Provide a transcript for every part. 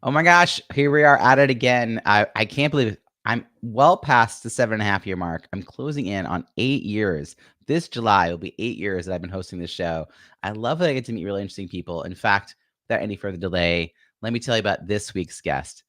Oh my gosh, here we are at it again. I can't believe it. I'm well past the 7.5 year mark. I'm closing in on 8 years. This July will be 8 years that I've been hosting this show. I love that I get to meet really interesting people. In fact, without any further delay, let me tell you about this week's guest.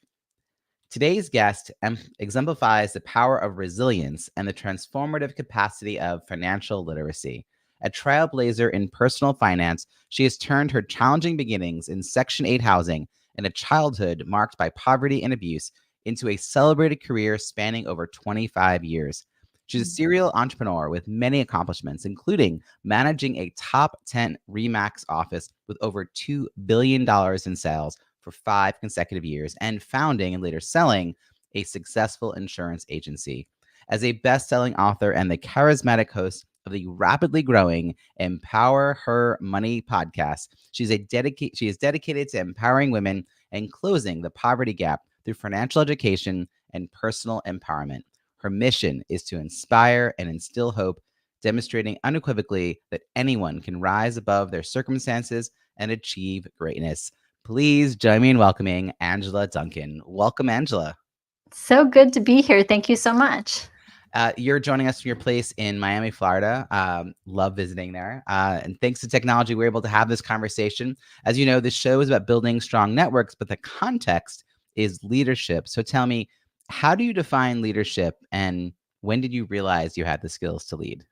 Today's guest exemplifies the power of resilience and the transformative capacity of financial literacy. A trailblazer in personal finance, she has turned her challenging beginnings in Section 8 housing and a childhood marked by poverty and abuse into a celebrated career spanning over 25 years. She's a serial entrepreneur with many accomplishments, including managing a top 10 REMAX office with over $2 billion in sales for 5 consecutive years and founding and later selling a successful insurance agency. As a best-selling author and the charismatic host of the rapidly growing Empower Her Money podcast, she is dedicated to empowering women and closing the poverty gap through financial education and personal empowerment. Her mission is to inspire and instill hope, demonstrating unequivocally that anyone can rise above their circumstances and achieve greatness. Please join me in welcoming Angela Duncan. Welcome, Angela. So good to be here. Thank you so much. You're joining us from your place in Miami, Florida. Love visiting there. And thanks to technology, we're able to have this conversation. As you know, this show is about building strong networks, but the context is leadership. So tell me, how do you define leadership, and when did you realize you had the skills to lead?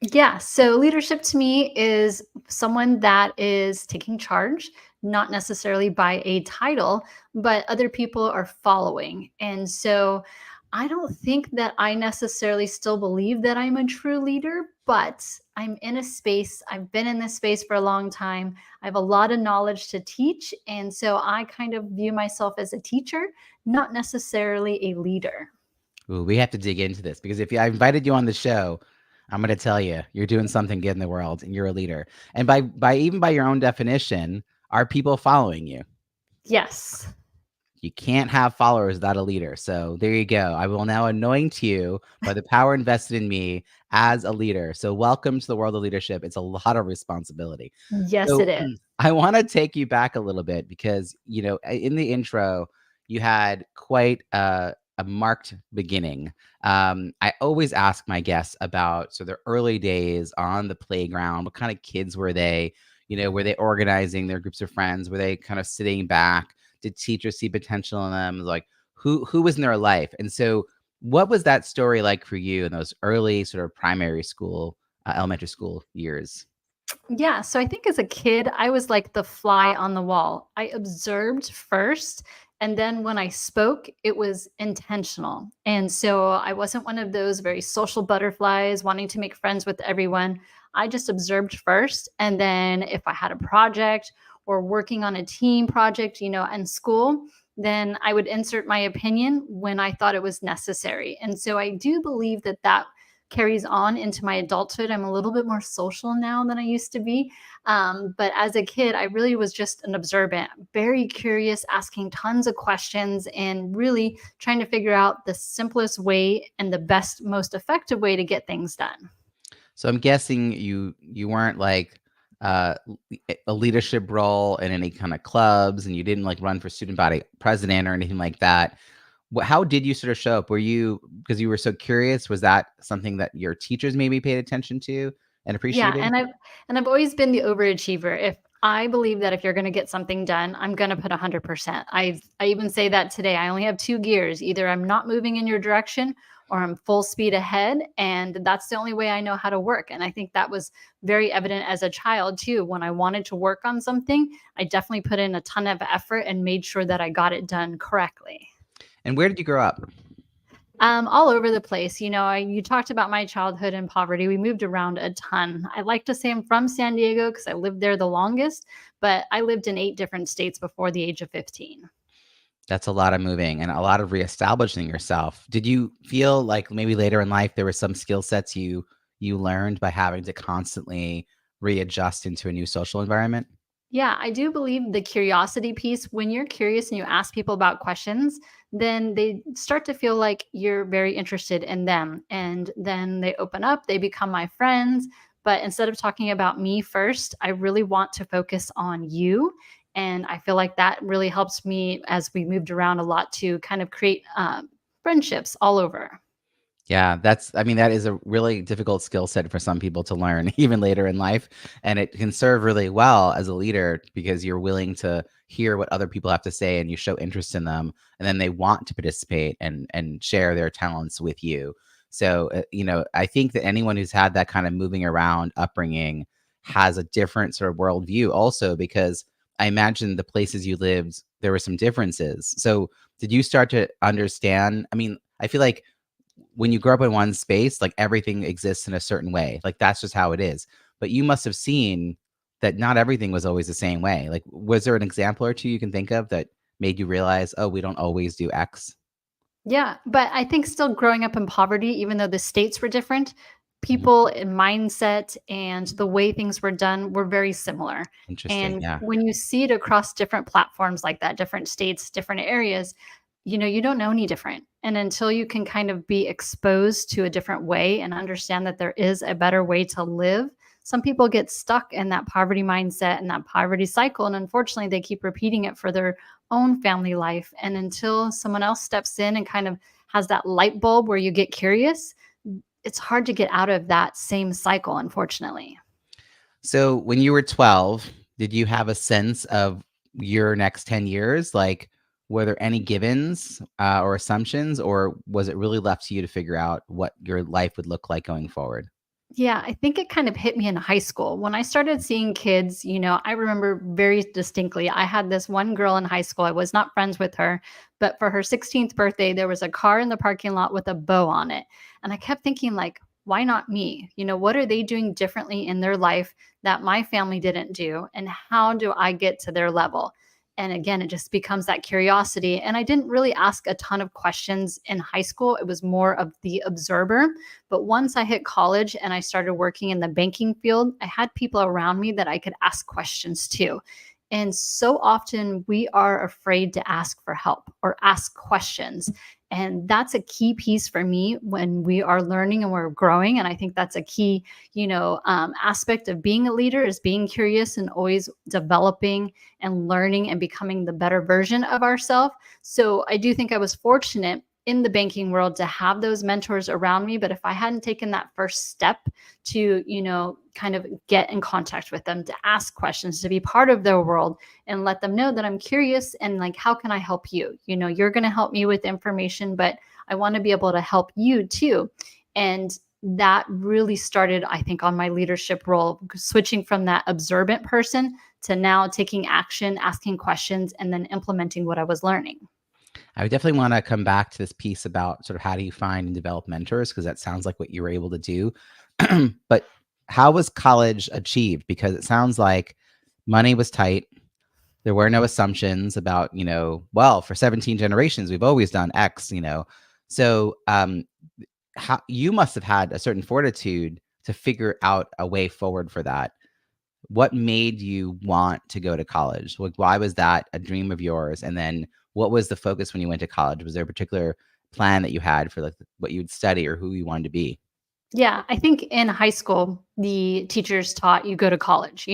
Yeah, so leadership to me is someone that is taking charge, not necessarily by a title, but other people are following. And so I don't think that I necessarily still believe that I'm a true leader, but I'm in a space, I've been in this space for a long time. I have a lot of knowledge to teach. And so I kind of view myself as a teacher, not necessarily a leader. Ooh, we have to dig into this because if I invited you on the show, I'm going to tell you you're doing something good in the world and you're a leader. And by even by your own definition, are people following you? Yes. You can't have followers without a leader. So there you go. I will now anoint you by the power invested in me as a leader. So welcome to the world of leadership. It's a lot of responsibility. Yes, it So is. I want to take you back a little bit because, in the intro, you had quite a marked beginning. I always ask my guests about their early days on the playground. What kind of kids were they? Were they organizing their groups of friends? Were they kind of sitting back? Did teachers see potential in them? Like who was in their life? And so, what was that story like for you in those early sort of primary school, elementary school years? Yeah, so I think as a kid, I was like the fly on the wall. I observed first, and then when I spoke, it was intentional. And so I wasn't one of those very social butterflies wanting to make friends with everyone. I just observed first. And then if I had a project or working on a team project, in school, then I would insert my opinion when I thought it was necessary. And so I do believe that that carries on into my adulthood. I'm a little bit more social now than I used to be. But as a kid, I really was just an observant, very curious, asking tons of questions and really trying to figure out the simplest way and the best, most effective way to get things done. So I'm guessing you weren't like uh, a leadership role in any kind of clubs, and you didn't like run for student body president or anything like that. How did you sort of show up? Were you because you were so curious? Was that something that your teachers maybe paid attention to and Yeah, appreciated? and I've always been the overachiever. If I believe that if you're going to get something done, I'm going to put 100%. I even say that today. I only have two gears. Either I'm not moving in your direction or I'm full speed ahead, and that's the only way I know how to work. And I think that was very evident as a child too. When I wanted to work on something, I definitely put in a ton of effort and made sure that I got it done correctly. And where did you grow up? All over the place. You talked about my childhood and poverty. We moved around a ton. I like to say I'm from San Diego because I lived there the longest, but I lived in 8 different states before the age of 15. That's a lot of moving and a lot of reestablishing yourself. Did you feel like maybe later in life there were some skill sets you learned by having to constantly readjust into a new social environment? Yeah, I do believe the curiosity piece, when you're curious and you ask people about questions, then they start to feel like you're very interested in them. And then they open up, they become my friends. But instead of talking about me first, I really want to focus on you And I feel like that really helps me as we moved around a lot to kind of create friendships all over. Yeah, I mean, that is a really difficult skill set for some people to learn even later in life. And it can serve really well as a leader because you're willing to hear what other people have to say and you show interest in them. And then they want to participate and share their talents with you. So, I think that anyone who's had that kind of moving around upbringing has a different sort of worldview also, because I imagine the places you lived, there were some differences. So, did you start to understand? I mean, I feel like when you grow up in one space, like everything exists in a certain way. Like that's just how it is. But you must have seen that not everything was always the same way. Like, was there an example or two you can think of that made you realize, oh, we don't always do X? Yeah, but I think still growing up in poverty, even though the states were different, Mhm. people and mindset and the way things were done were very similar. Interesting. And Yeah. when you see it across different platforms like that, different states, different areas, you don't know any different. And until you can kind of be exposed to a different way and understand that there is a better way to live, some people get stuck in that poverty mindset and that poverty cycle. And unfortunately, they keep repeating it for their own family life. And until someone else steps in and kind of has that light bulb where you get curious, it's hard to get out of that same cycle, unfortunately. So when you were 12, did you have a sense of your next 10 years? Like, were there any givens or assumptions, or was it really left to you to figure out what your life would look like going forward? Yeah, I think it kind of hit me in high school. When I started seeing kids, I remember very distinctly. I had this one girl in high school. I was not friends with her, but for her 16th birthday, there was a car in the parking lot with a bow on it. And I kept thinking, like, why not me? What are they doing differently in their life that my family didn't do? And how do I get to their level? And again, it just becomes that curiosity. And I didn't really ask a ton of questions in high school. It was more of the observer, but once I hit college and I started working in the banking field, I had people around me that I could ask questions to. And so often we are afraid to ask for help or ask questions. And that's a key piece for me when we are learning and we're growing. And I think that's a key, aspect of being a leader is being curious and always developing and learning and becoming the better version of ourselves. So I do think I was fortunate in the banking world to have those mentors around me. But if I hadn't taken that first step to, kind of get in contact with them, to ask questions, to be part of their world and let them know that I'm curious and like, how can I help you? You're going to help me with information, but I want to be able to help you too. And that really started, I think, on my leadership role, switching from that observant person to now taking action, asking questions, and then implementing what I was learning. I would definitely want to come back to this piece about sort of how do you find and develop mentors, because that sounds like what you were able to do. But how was college achieved? Because it sounds like money was tight. There were no assumptions about, well, for 17 generations, we've always done X. So how you must have had a certain fortitude to figure out a way forward for that. What made you want to go to college? Like, why was that a dream of yours? And then what was the focus when you went to college? Was there a particular plan that you had for like what you'd study or who you wanted to be? Yeah, I think in high school, the teachers taught you go to college.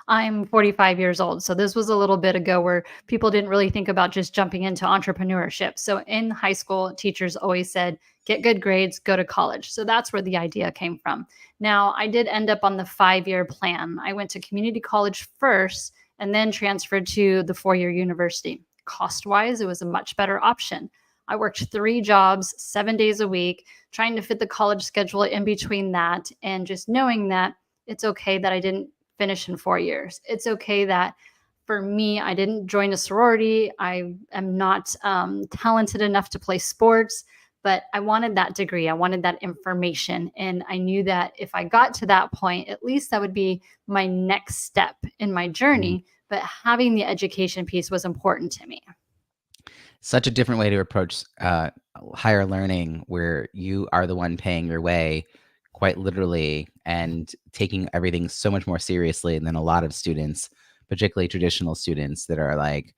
I'm 45 years old. So this was a little bit ago where people didn't really think about just jumping into entrepreneurship. So in high school, teachers always said, get good grades, go to college. So that's where the idea came from. Now, I did end up on the 5-year plan. I went to community college first and then transferred to the 4-year university. Cost wise, it was a much better option. I worked 3 jobs, 7 days a week, trying to fit the college schedule in between that, and just knowing that it's okay that I didn't finish in 4 years. It's okay that for me, I didn't join a sorority. I am not talented enough to play sports, but I wanted that degree. I wanted that information. And I knew that if I got to that point, at least that would be my next step in my Mhm. journey. But having the education piece was important to me. Such a different way to approach higher learning, where you are the one paying your way, quite literally, and taking everything so much more seriously than a lot of students, particularly traditional students that are like,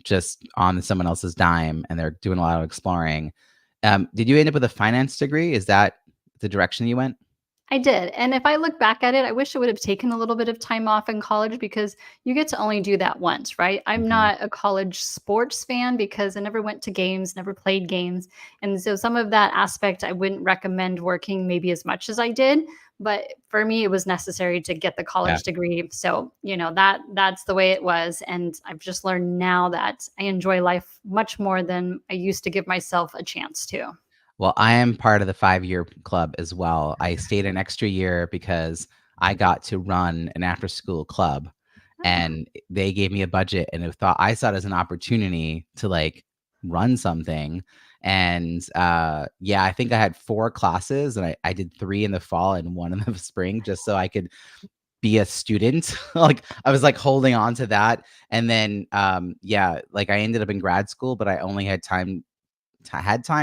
just on someone else's dime and they're doing a lot of exploring. Did you end up with a finance degree? Is that the direction you went? I did, and if I look back at it, I wish I would have taken a little bit of time off in college because you get to only do that once, right? I'm Mhm. not a college sports fan because I never went to games, never played games, and so some of that aspect I wouldn't recommend working maybe as much as I did, but for me it was necessary to get the Yeah. college degree. So, that's the way it was, and I've just learned now that I enjoy life much more than I used to give myself a chance to. Well, I am part of the 5-year club as well. I stayed an extra year because I got to run an after-school club, Oh. and they gave me a budget, and I saw it as an opportunity to, like, run something, and, yeah, I think I had 4 classes, and I did 3 in the fall and 1 in the spring just so I could be a student. Like, I was, like, holding on to that, and then, yeah, like, I ended up in grad school, but I only had time,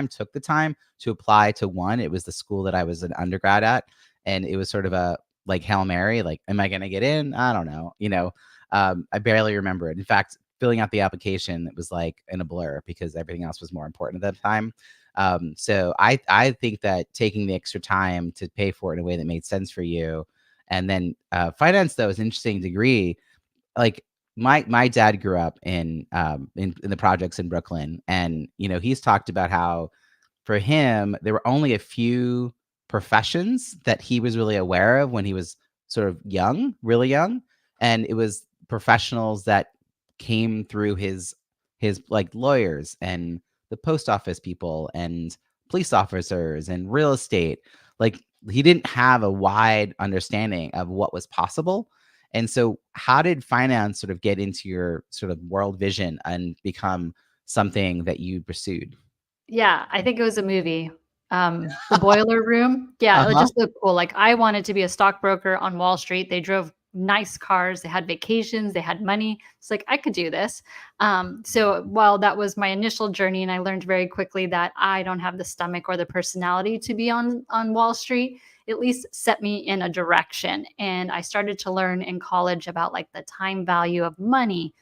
took the time to apply to one. It was the school that I was an undergrad at, and it was sort of a like Hail Mary, like, am I gonna get in? I don't know. I barely remember it. In fact, filling out the application, it was like in a blur because everything else was more important at that time. So I think that taking the extra time to pay for it in a way that made sense for you, and then finance though is an interesting degree. Like, my dad grew up in the projects in Brooklyn, and, he's talked about how for him, there were only a few professions that he was really aware of when he was sort of young, really young, and it was professionals that came through like, lawyers and the post office people and police officers and real estate. Like, he didn't have a wide understanding of what was possible, and so how did finance sort of get into your sort of world vision and become something that you pursued? Yeah, I think it was a movie. The Boiler Room. Yeah, it Uh-huh. just looked cool. Like, I wanted to be a stockbroker on Wall Street. They drove nice cars, they had vacations, they had money. It's like, I could do this. So while that was my initial journey, and I learned very quickly that I don't have the stomach or the personality to be on Wall Street, at least set me in a direction. And I started to learn in college about like the time value of money,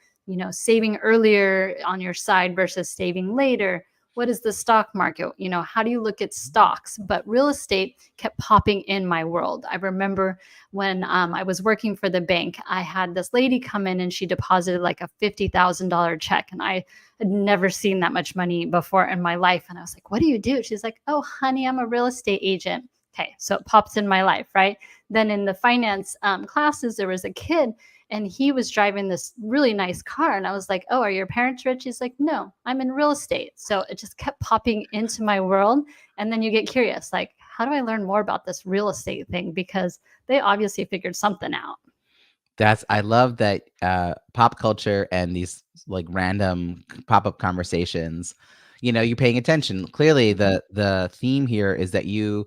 saving earlier on your side versus saving later. What is the stock market? How do you look at stocks? But real estate kept popping in my world. I remember when I was working for the bank, I had this lady come in and she deposited like a $50,000 check. And I had never seen that much money before in my life. And I was like, what do you do? She's like, oh, honey, I'm a real estate agent. Okay, so it pops in my life, right? Then in the finance classes, there was a kid and he was driving this really nice car, and I was like, oh, are your parents rich? He's like, no, I'm in real estate. So it just kept popping into my world. And then you get curious, like, how do I learn more about this real estate thing, because they obviously figured something out. I love that, pop culture and these, like, random pop-up conversations, you're paying attention. Clearly, Mhm. the theme here is that you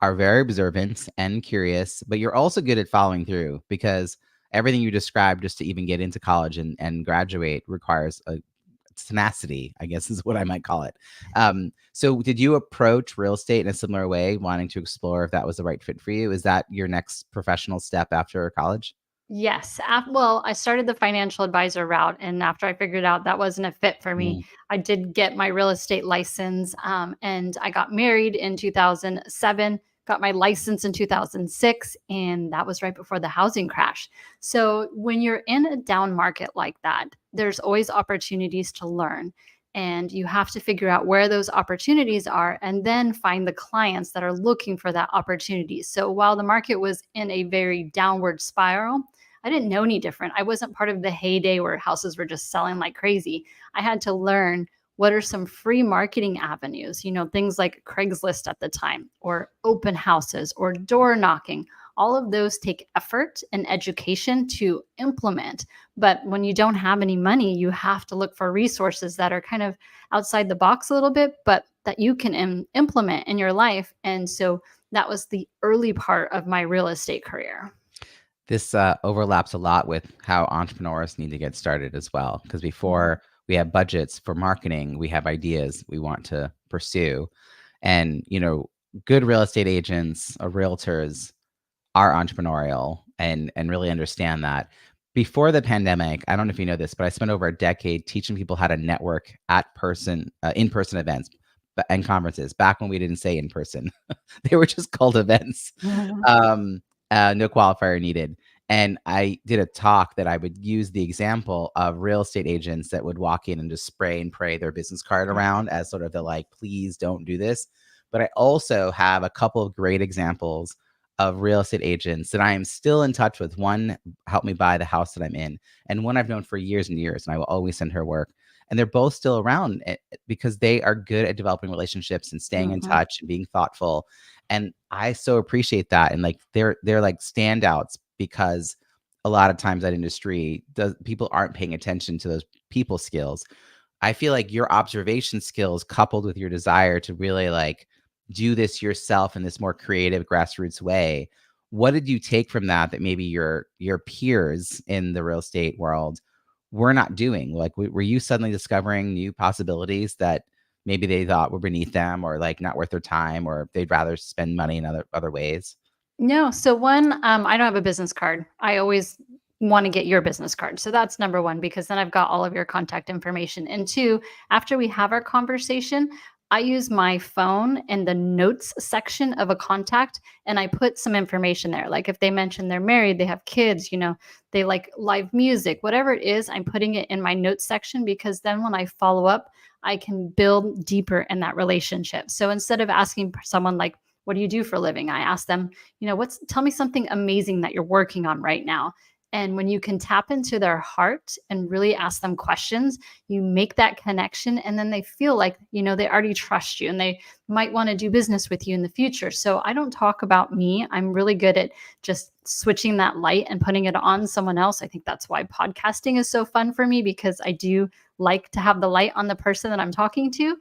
are very observant and curious, but you're also good at following through because everything you described just to even get into college and graduate requires a tenacity, I guess is what I might call it. So did you approach real estate in a similar way, wanting to explore if that was the right fit for you? Is that your next professional step after college? Yes. Well, I started the financial advisor route. And after I figured out that wasn't a fit for me, Mm. I did get my real estate license. And I got married in 2007, got my license in 2006. And that was right before the housing crash. So when you're in a down market like that, there's always opportunities to learn. And you have to figure out where those opportunities are and then find the clients that are looking for that opportunity. So while the market was in a very downward spiral, I didn't know any different. I wasn't part of the heyday where houses were just selling like crazy. I had to learn what are some free marketing avenues, things like Craigslist at the time, or open houses, or door knocking. All of those take effort and education to implement. But when you don't have any money, you have to look for resources that are kind of outside the box a little bit, but that you can implement in your life. And so that was the early part of my real estate career. This overlaps a lot with how entrepreneurs need to get started as well. Because Mhm. before we have budgets for marketing, we have ideas we want to pursue. And, good real estate agents or realtors are entrepreneurial and really understand that. Before the pandemic, I don't know if you know this, but I spent over a decade teaching people how to network at in-person events, and conferences back when we didn't say in person. They were just called events. Mhm. No qualifier needed. And I did a talk that I would use the example of real estate agents that would walk in and just spray and pray their business card around as sort of the like, please don't do this. But I also have a couple of great examples of real estate agents that I am still in touch with. One helped me buy the house that I'm in, and one I've known for years and years, and I will always send her work. And they're both still around because they are good at developing relationships and staying in Mhm. touch and being thoughtful. And I so appreciate that. And like they're like standouts because a lot of times that industry does people aren't paying attention to those people skills. I feel like your observation skills coupled with your desire to really like do this yourself in this more creative grassroots way. What did you take from that that maybe your peers in the real estate world were not doing? Like were you suddenly discovering new possibilities that maybe they thought were beneath them or like not worth their time or they'd rather spend money in other ways? No. So one, I don't have a business card. I always want to get your business card. So that's number one, because then I've got all of your contact information. And two, after we have our conversation, I use my phone in the notes section of a contact and I put some information there. Like if they mention they're married, they have kids, they like live music, whatever it is, I'm putting it in my notes section because then when I follow up, I can build deeper in that relationship. So instead of asking someone like, what do you do for a living? I ask them, tell me something amazing that you're working on right now. And when you can tap into their heart and really ask them questions, you make that connection and then they feel like, they already trust you and they might want to do business with you in the future. So I don't talk about me. I'm really good at just switching that light and putting it on someone else. I think that's why podcasting is so fun for me because I do like to have the light on the person that I'm talking to.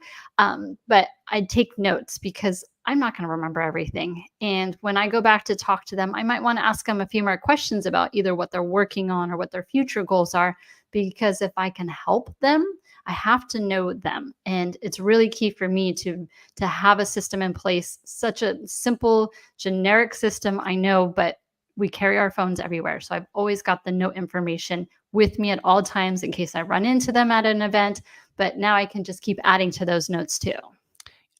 But I take notes because I'm not going to remember everything. And when I go back to talk to them, I might want to ask them a few more questions about either what they're working on or what their future goals are. Because if I can help them, I have to know them. And it's really key for me to have a system in place, such a simple, generic system, I know, but we carry our phones everywhere. So I've always got the note information with me at all times in case I run into them at an event. But now I can just keep adding to those notes too.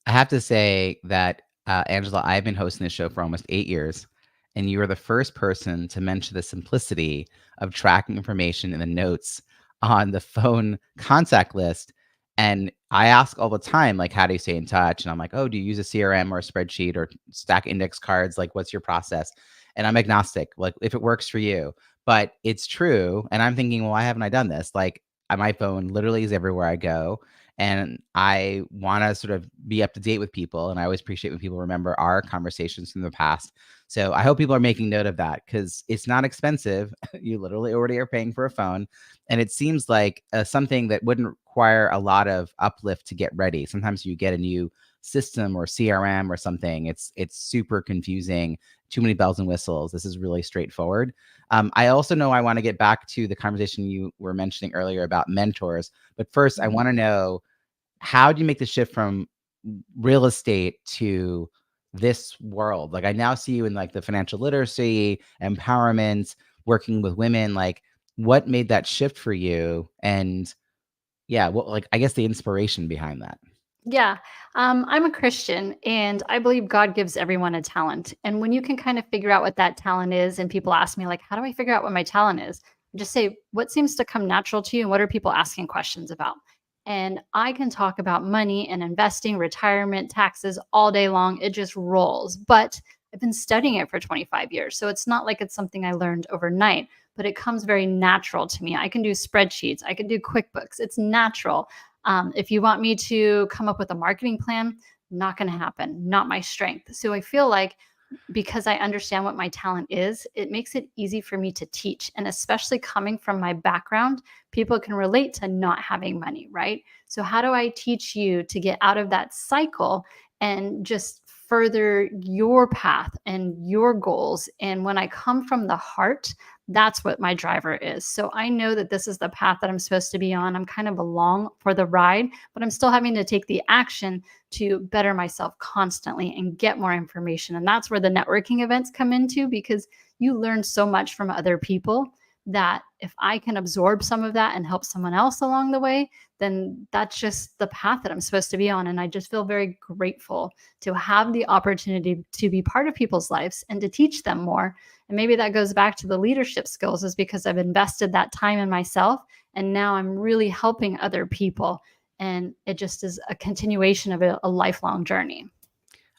I have to say that, Angela, I've been hosting this show for almost 8 years, and you are the first person to mention the simplicity of tracking information in the notes on the phone contact list. And I ask all the time, like, how do you stay in touch? And I'm like, oh, do you use a CRM or a spreadsheet or stack index cards? Like, what's your process? And I'm agnostic, like, if it works for you. But it's true. And I'm thinking, well, why haven't I done this? Like, my phone literally is everywhere I go and I want to sort of be up to date with people. And I always appreciate when people remember our conversations from the past. So I hope people are making note of that because it's not expensive. You literally already are paying for a phone. And it seems like something that wouldn't require a lot of uplift to get ready. Sometimes you get a new system or CRM or something. It's super confusing, too many bells and whistles. This is really straightforward. I also know I want to get back to the conversation you were mentioning earlier about mentors. But first, I want to know, how do you make the shift from real estate to this world? Like I now see you in like the financial literacy, empowerment, working with women. Like what made that shift for you? And yeah, what like I guess the inspiration behind that. Yeah, I'm a Christian and I believe God gives everyone a talent. And when you can kind of figure out what that talent is, and people ask me, like, how do I figure out what my talent is? I just say, what seems to come natural to you and what are people asking questions about? And I can talk about money and investing, retirement, taxes all day long. It just rolls. But I've been studying it for 25 years. So it's not like it's something I learned overnight, but it comes very natural to me. I can do spreadsheets, I can do QuickBooks. It's natural. If you want me to come up with a marketing plan, not going to happen, not my strength. So I feel like because I understand what my talent is, it makes it easy for me to teach. And especially coming from my background, people can relate to not having money, right? So, how do I teach you to get out of that cycle and just further your path and your goals? And when I come from the heart, that's what my driver is. So I know that this is the path that I'm supposed to be on. I'm kind of along for the ride, but I'm still having to take the action to better myself constantly and get more information. And that's where the networking events come into because you learn so much from other people. that if I can absorb some of that and help someone else along the way, then that's just the path that I'm supposed to be on. And I just feel very grateful to have the opportunity to be part of people's lives and to teach them more. And maybe that goes back to the leadership skills, is because I've invested that time in myself and now I'm really helping other people. And it just is a continuation of a lifelong journey.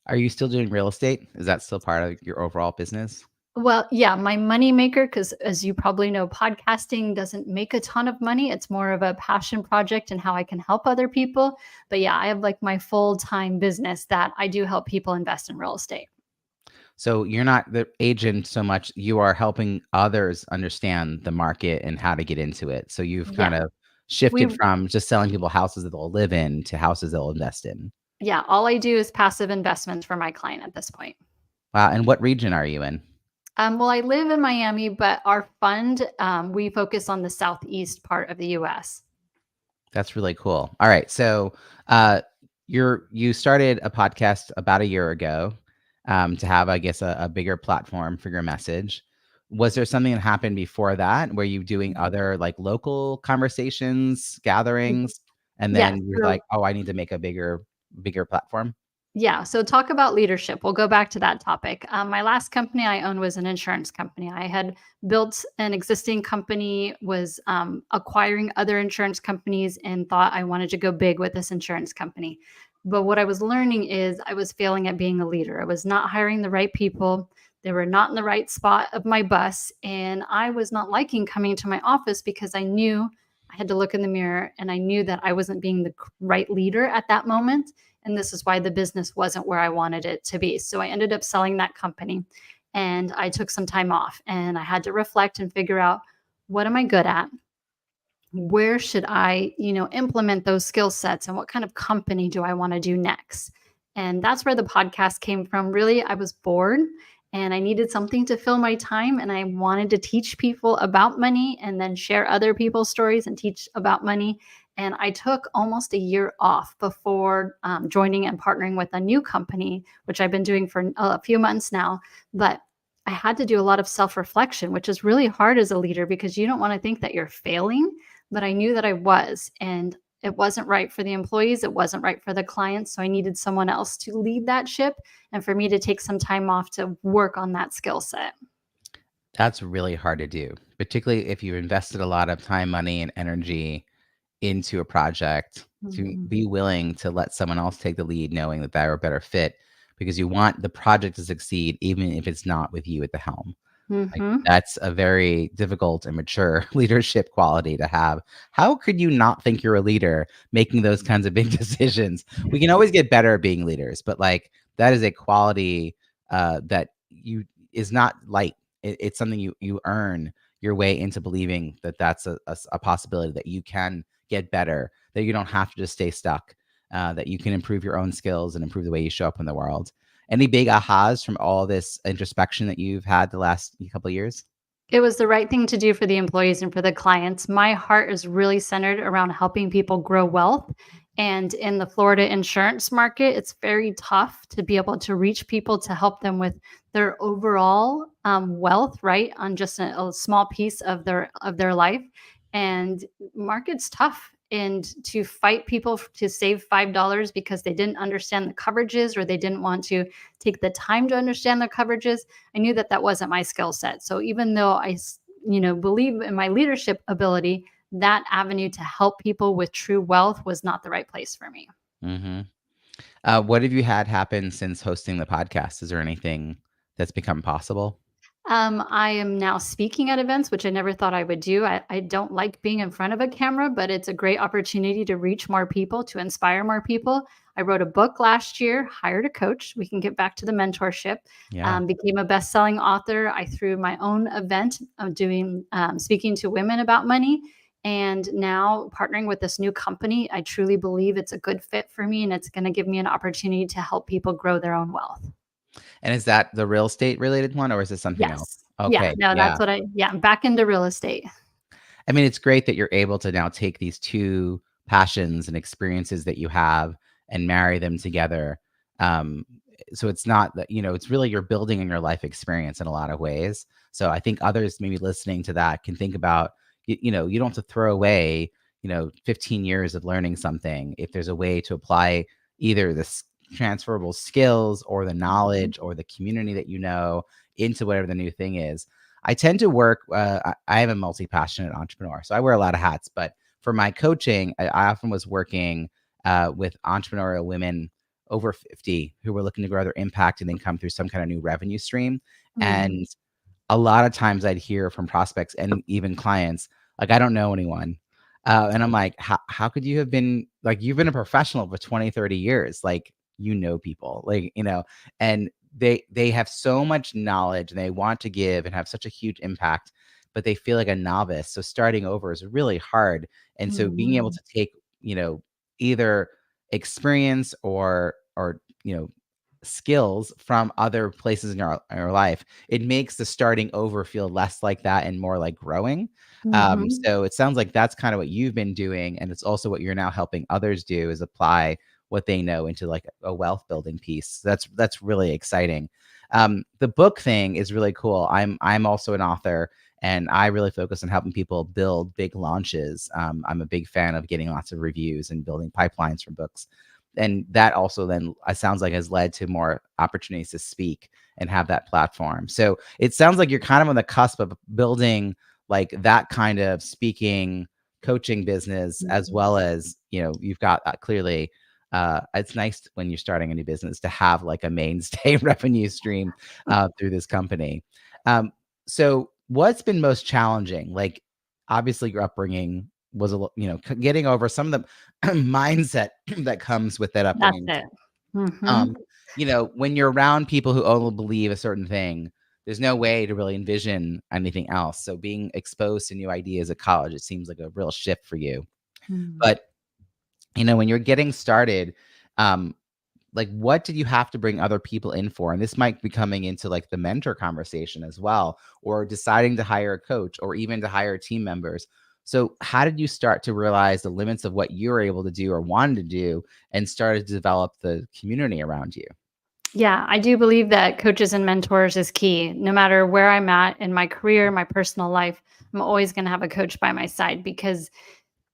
Are you still doing real estate? Is that still part of your overall business? Well, yeah, my money maker, because as you probably know, podcasting doesn't make a ton of money. It's more of a passion project and how I can help other people. But yeah, I have like my full-time business that I do help people invest in real estate. So you're not the agent so much, you are helping others understand the market and how to get into it. So you've kind Yeah. of shifted We from just selling people houses that they'll live in to houses they'll invest in. yeah, all I do is passive investments for my client at this point. Wow. And what region are you in? Well, I live in Miami, but our fund, we focus on the southeast part of the US. That's really cool. All right. So uh you started a podcast about a year ago to have, I guess, a bigger platform for your message. Was there something that happened before that? Were you doing other like local conversations, gatherings, and Yes. then you're like, So oh, I need to make a bigger platform? yeah. So talk about leadership. We'll go back to that topic. My last company I owned was an insurance company. I had built an existing company, was acquiring other insurance companies, and thought I wanted to go big with this insurance company. But what I was learning is I was failing at being a leader. I was not hiring the right people. They were not in the right spot of my bus. And I was not liking coming to my office because I knew I had to look in the mirror and I knew that I wasn't being the right leader at that moment, and this is why the business wasn't where I wanted it to be. So I ended up selling that company and I took some time off and I had to reflect and figure out, what am I good at? Where should I, implement those skill sets, and what kind of company do I want to do next? And that's where the podcast came from. Really, I was bored and I needed something to fill my time, and I wanted to teach people about money and then share other people's stories and teach about money. And I took almost a year off before joining and partnering with a new company, which I've been doing for a few months now. But I had to do a lot of self reflection, which is really hard as a leader because you don't want to think that you're failing, but I knew that I was, and it wasn't right for the employees. It wasn't right for the clients. So I needed someone else to lead that ship and for me to take some time off to work on that skill set. That's really hard to do, particularly if you invested a lot of time, money, and energy into a project, to Mhm. be willing to let someone else take the lead, knowing that they're a better fit because you want the project to succeed, even if it's not with you at the helm. Like, Mhm. that's a very difficult and mature leadership quality to have. How could you not think you're a leader making those kinds of big decisions? We can always get better at being leaders, but like that is a quality that you is not light. It's something you earn your way into believing that that's a possibility, that you can get better, that you don't have to just stay stuck, that you can improve your own skills and improve the way you show up in the world. Any big ahas from all this introspection that you've had the last couple of years? It was the right thing to do for the employees and for the clients. My heart is really centered around helping people grow wealth. And in the Florida insurance market, it's very tough to be able to reach people to help them with their overall wealth, right? On just a small piece of their life. And market's tough. And to fight people to save $5 because they didn't understand the coverages or they didn't want to take the time to understand the coverages, I knew that that wasn't my skill set. So even though believe in my leadership ability, that avenue to help people with true wealth was not the right place for me. Hmm. What have you had happen since hosting the podcast? Is there anything that's become possible? I am now speaking at events, which I never thought I would do. I don't like being in front of a camera, but it's a great opportunity to reach more people, to inspire more people. I wrote a book last year, hired a coach. We can get back to the mentorship. Yeah. Became a best-selling author. I threw my own event of doing speaking to women about money, and now partnering with this new company. I truly believe it's a good fit for me, and it's going to give me an opportunity to help people grow their own wealth. And is that the real estate related one or is it something else? Yes. Yeah. Okay. No, Yeah. I'm back into real estate. I mean, it's great that you're able to now take these two passions and experiences that you have and marry them together. Um, so it's not that, it's really you're building in your life experience in a lot of ways. So I think others maybe listening to that can think about, you don't have to throw away, 15 years of learning something if there's a way to apply either the transferable skills or the Mhm. knowledge or the community that into whatever the new thing is. I tend to work, I am a multi-passionate entrepreneur, so I wear a lot of hats, but for my coaching, I often was working with entrepreneurial women over 50 who were looking to grow their impact and income through some kind of new revenue stream. Mm. And a lot of times I'd hear from prospects and even clients, like, I don't know anyone. And I'm like, how could you have been like, you've been a professional for 20, 30 years. Like, people, like, and they have so much knowledge and they want to give and have such a huge impact, but they feel like a novice. So starting over is really hard. And so being able Mhm. to take, either experience or, skills from other places in our life, it makes the starting over feel less like that and more like growing. Mhm. So it sounds like that's kind of what you've been doing, and it's also what you're now helping others do is apply what they know into like a wealth building piece. That's really exciting. The book thing is really cool. I'm also an author, and I really focus on helping people build big launches. I'm a big fan of getting lots of reviews and building pipelines for books, and that also then sounds like has led to more opportunities to speak and have that platform. So it sounds like you're kind of on the cusp of building like that kind of speaking coaching business, as Mhm. well as you've got clearly it's nice when you're starting a new business to have like a mainstay revenue stream through this company. um, so what's been most challenging, like obviously your upbringing was getting over some of the mindset that comes with that That's upbringing. it. Mhm. um, when you're around people who only believe a certain thing, there's no way to really envision anything else. So being exposed to new ideas at college, it seems like a real shift for you. Mm. But when you're getting started, um, like what did you have to bring other people in for? And this might be coming into like the mentor conversation as well, or deciding to hire a coach or even to hire team members. So how did you start to realize the limits of what you were able to do or wanted to do and started to develop the community around you? Yeah, I do believe that coaches and mentors is key. No matter where I'm at in my career, my personal life, I'm always going to have a coach by my side because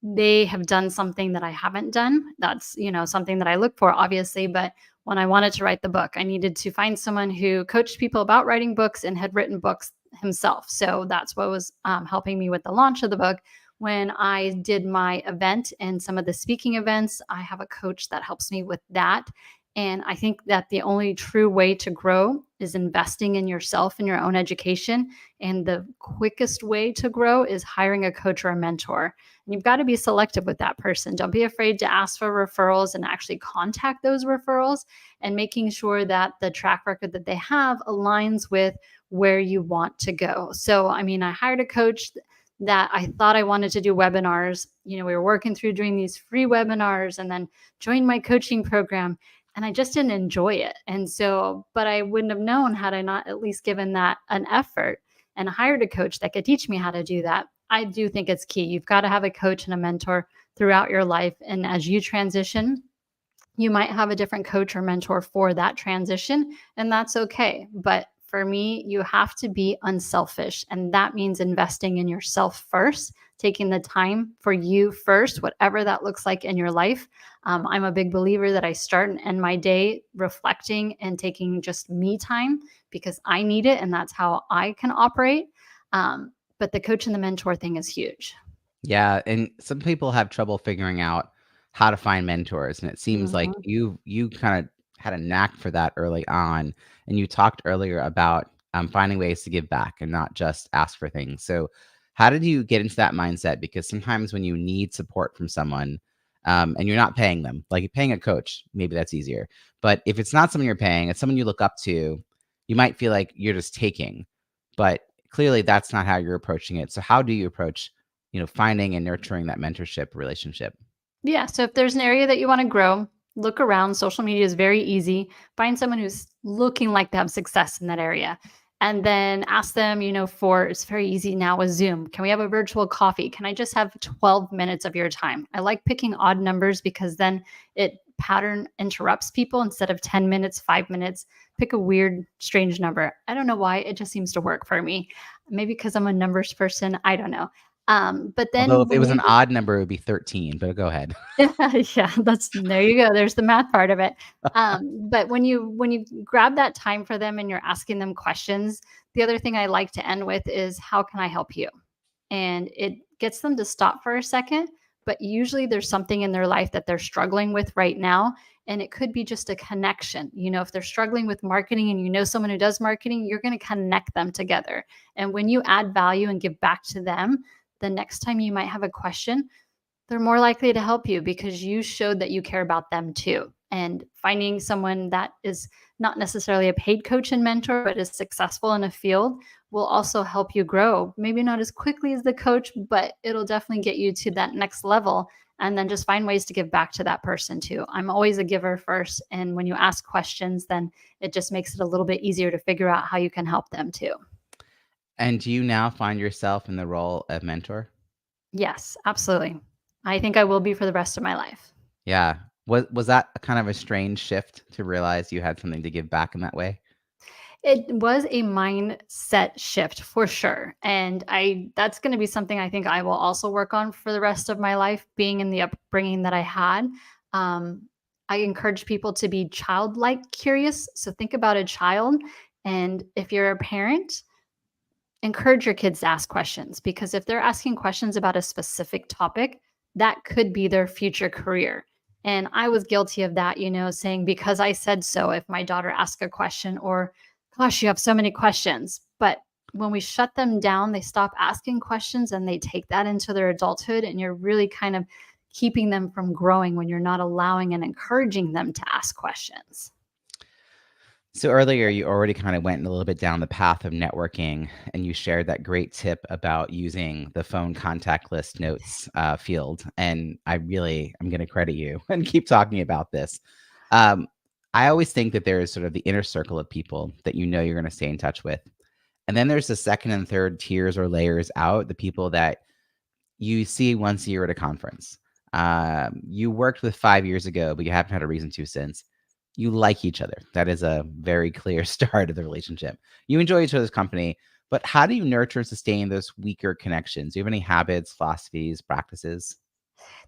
they have done something that I haven't done. That's, something that I look for, obviously. But when I wanted to write the book, I needed to find someone who coached people about writing books and had written books himself. So that's what was helping me with the launch of the book. When I did my event and some of the speaking events, I have a coach that helps me with that. And I think that the only true way to grow is investing in yourself and your own education. And the quickest way to grow is hiring a coach or a mentor. And you've got to be selective with that person. Don't be afraid to ask for referrals and actually contact those referrals, and making sure that the track record that they have aligns with where you want to go. So, I mean, I hired a coach that I thought I wanted to do webinars. We were working through doing these free webinars and then joined my coaching program, and I just didn't enjoy it. And so, but I wouldn't have known had I not at least given that an effort and hired a coach that could teach me how to do that. I do think it's key. You've got to have a coach and a mentor throughout your life. And as you transition, you might have a different coach or mentor for that transition, and that's okay. But for me, you have to be unselfish, and that means investing in yourself first, taking the time for you first, whatever that looks like in your life. I'm a big believer that I start and end my day reflecting and taking just me time because I need it, and that's how I can operate. But the coach and the mentor thing is huge. Yeah, and some people have trouble figuring out how to find mentors, and it seems like Mhm. you kind of had a knack for that early on. And you talked earlier about finding ways to give back and not just ask for things. So, how did you get into that mindset? Because sometimes when you need support from someone, and you're not paying them, like paying a coach, maybe that's easier. But if it's not someone you're paying, it's someone you look up to, you might feel like you're just taking. But clearly, that's not how you're approaching it. So, how do you approach finding and nurturing that mentorship relationship? Yeah. So if there's an area that you want to grow, look around. Social media is very easy. Find someone who's looking like they have success in that area. And then ask them, for it's very easy now with Zoom. Can we have a virtual coffee? Can I just have 12 minutes of your time? I like picking odd numbers because then it pattern interrupts people instead of 10 minutes, 5 minutes. Pick a weird, strange number. I don't know why. It just seems to work for me. Maybe because I'm a numbers person. I don't know. But Although then if it when was you an odd number, it would be 13, but go ahead. yeah, that's there you go. There's the math part of it. But when you grab that time for them and you're asking them questions, the other thing I like to end with is how can I help you? And it gets them to stop for a second, but usually there's something in their life that they're struggling with right now. And it could be just a connection. If they're struggling with marketing and you know someone who does marketing, you're going to connect them together. And when you add value and give back to them, the next time you might have a question, they're more likely to help you because you showed that you care about them too. And finding someone that is not necessarily a paid coach and mentor, but is successful in a field will also help you grow. Maybe not as quickly as the coach, but it'll definitely get you to that next level. And then just find ways to give back to that person too. I'm always a giver first. And when you ask questions, then it just makes it a little bit easier to figure out how you can help them too. And do you now find yourself in the role of mentor? Yes, absolutely. I think I will be for the rest of my life. Yeah. Was that a kind of a strange shift to realize you had something to give back in that way? It was a mindset shift for sure, and I that's gonna be something I think I will also work on for the rest of my life, being in the upbringing that I had. Um, I encourage people to be childlike curious, so think about a child, and if you're a parent, encourage your kids to ask questions because if they're asking questions about a specific topic, that could be their future career. And I was guilty of that, saying because I said so, if my daughter asked a question or, gosh, you have so many questions. But when we shut them down, they stop asking questions and they take that into their adulthood. And you're really kind of keeping them from growing when you're not allowing and encouraging them to ask questions. So earlier, you already kind of went a little bit down the path of networking, and you shared that great tip about using the phone contact list notes field. And I'm going to credit you and keep talking about this. Um, I always think that there is sort of the inner circle of people that you're going to stay in touch with. And then there's the second and third tiers or layers out, the people that you see once a year at a conference. You worked with 5 years ago, but you haven't had a reason to since. You like each other. That is a very clear start of the relationship. You enjoy each other's company, but how do you nurture and sustain those weaker connections? Do you have any habits, philosophies, practices?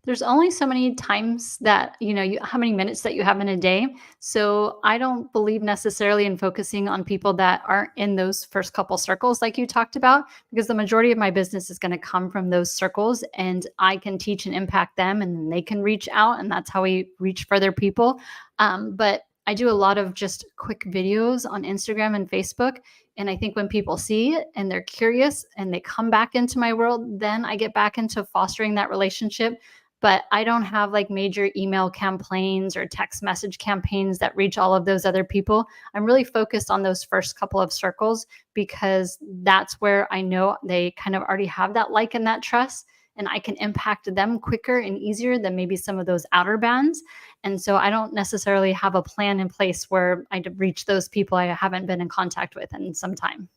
There's only so many times that, how many minutes that you have in a day. So I don't believe necessarily in focusing on people that aren't in those first couple circles like you talked about, because the majority of my business is going to come from those circles and I can teach and impact them and then they can reach out. And that's how we reach further people. But I do a lot of just quick videos on Instagram and Facebook. And I think when people see it and they're curious and they come back into my world, then I get back into fostering that relationship, but I don't have like major email campaigns or text message campaigns that reach all of those other people. I'm really focused on those first couple of circles because that's where I know they kind of already have that like and that trust, and I can impact them quicker and easier than maybe some of those outer bands. And so I don't necessarily have a plan in place where I reach those people I haven't been in contact with in some time.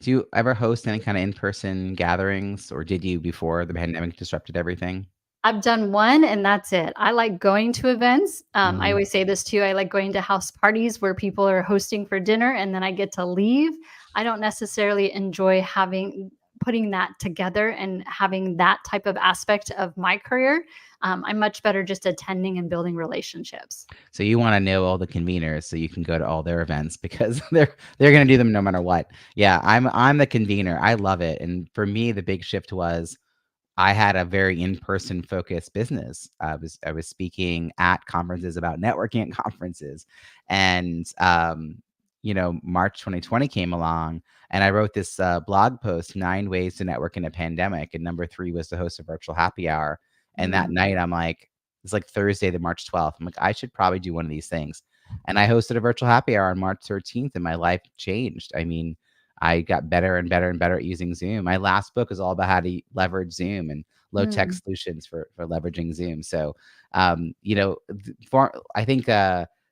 Do you ever host any kind of in-person gatherings, or did you before the pandemic disrupted everything? I've done one and that's it. I like going to events. I Mhm. always say this too. I like going to house parties where people are hosting for dinner and then I get to leave. I don't necessarily enjoy putting that together and having that type of aspect of my career. I'm much better just attending and building relationships. So you wanna know all the conveners so you can go to all their events because they're gonna do them no matter what. Yeah, I'm the convener. I love it, and for me, the big shift was I had a very in-person focused business. I was speaking at conferences about networking at conferences, and March 2020 came along, and I wrote this blog post, 9 ways to network in a pandemic, and number 3 was to host a virtual happy hour. And that Mm, night, it's like Thursday, the March 12th. I'm like, I should probably do one of these things, and I hosted a virtual happy hour on March 13th, and my life changed. I mean, I got better and better and better at using Zoom. My last book is all about how to leverage Zoom and low tech mm, solutions for leveraging Zoom. So, I think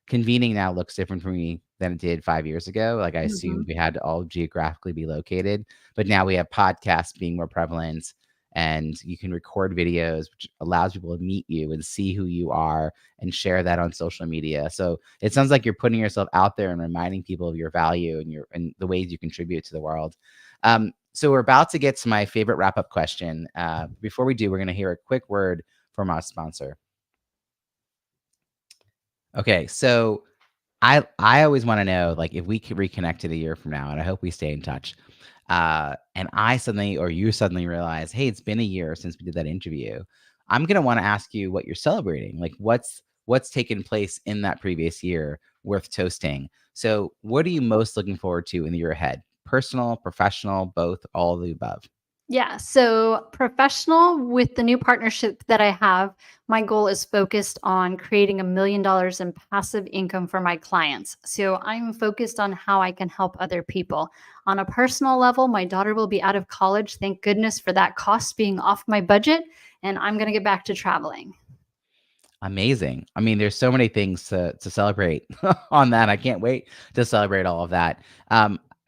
convening now looks different for me than it did 5 years ago. Like I assumed mhm. we had to all geographically be located, but now we have podcasts being more prevalent, and you can record videos, which allows people to meet you and see who you are and share that on social media. So it sounds like you're putting yourself out there and reminding people of your value and the ways you contribute to the world. So we're about to get to my favorite wrap-up question. Before we do, we're going to hear a quick word from our sponsor. Okay, so I always want to know, like, if we could reconnect in a year from now, and I hope we stay in touch. And I suddenly, or you suddenly realize, hey, it's been a year since we did that interview. I'm gonna want to ask you what you're celebrating. Like, what's taken place in that previous year worth toasting. So, what are you most looking forward to in the year ahead? Personal, professional, both, all of the above. Yeah. So, professional, with the new partnership that I have, my goal is focused on creating $1 million in passive income for my clients. So, I'm focused on how I can help other people. On a personal level, my daughter will be out of college. Thank goodness for that cost being off my budget. And I'm going to get back to traveling. Amazing. I mean, there's so many things to celebrate on that. I can't wait to celebrate all of that.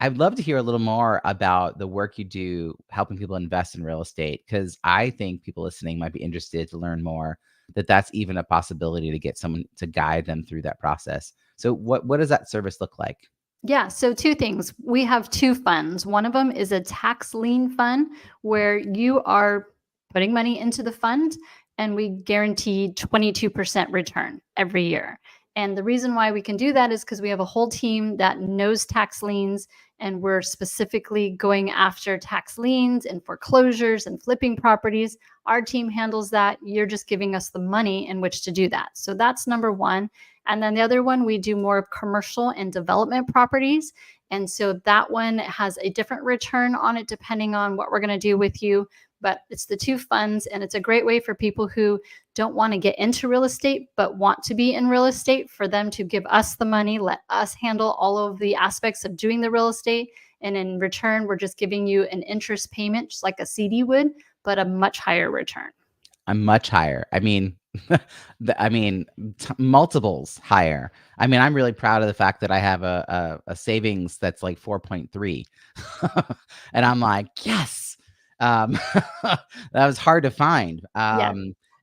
I'd love to hear a little more about the work you do helping people invest in real estate, because I think people listening might be interested to learn more, that that's even a possibility to get someone to guide them through that process. So what does that service look like? Yeah, so two things. We have two funds. One of them is a tax lien fund where you are putting money into the fund and we guarantee 22% return every year. And the reason why we can do that is because we have a whole team that knows tax liens and we're specifically going after tax liens and foreclosures and flipping properties. Our team handles that. You're just giving us the money in which to do that. So that's number one. And then the other one, we do more of commercial and development properties. And so that one has a different return on it depending on what we're going to do with you. But it's the two funds, and it's a great way for people who don't want to get into real estate but want to be in real estate, for them to give us the money, let us handle all of the aspects of doing the real estate. And in return, we're just giving you an interest payment, just like a CD would, but a much higher return. I'm much higher. I mean, multiples higher. I mean, I'm really proud of the fact that I have a savings that's like 4.3, and I'm like, yes. That was hard to find. Yeah,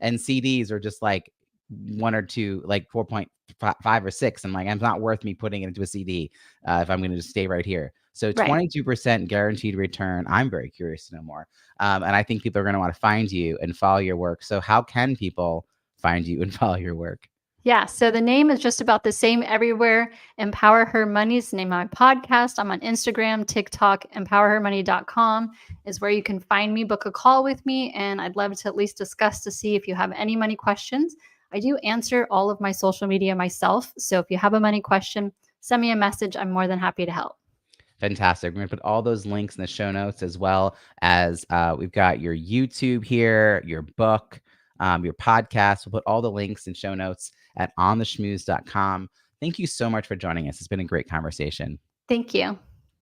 And CDs are just like one or two, like 4.5 or 6. I'm like, it's not worth me putting it into a CD if I'm going to just stay right here. So right. 22% guaranteed return. I'm very curious to know more. And I think people are going to want to find you and follow your work. So how can people find you and follow your work? Yeah, so the name is just about the same everywhere. Empower Her Money is the name of my podcast. I'm on Instagram, TikTok, empowerhermoney.com is where you can find me, book a call with me, and I'd love to at least discuss to see if you have any money questions. I do answer all of my social media myself. So if you have a money question, send me a message. I'm more than happy to help. Fantastic. We're going to put all those links in the show notes, as well as we've got your YouTube here, your book, your podcast. We'll put all the links and show notes at ontheschmooze.com. Thank you so much for joining us. It's been a great conversation. Thank you.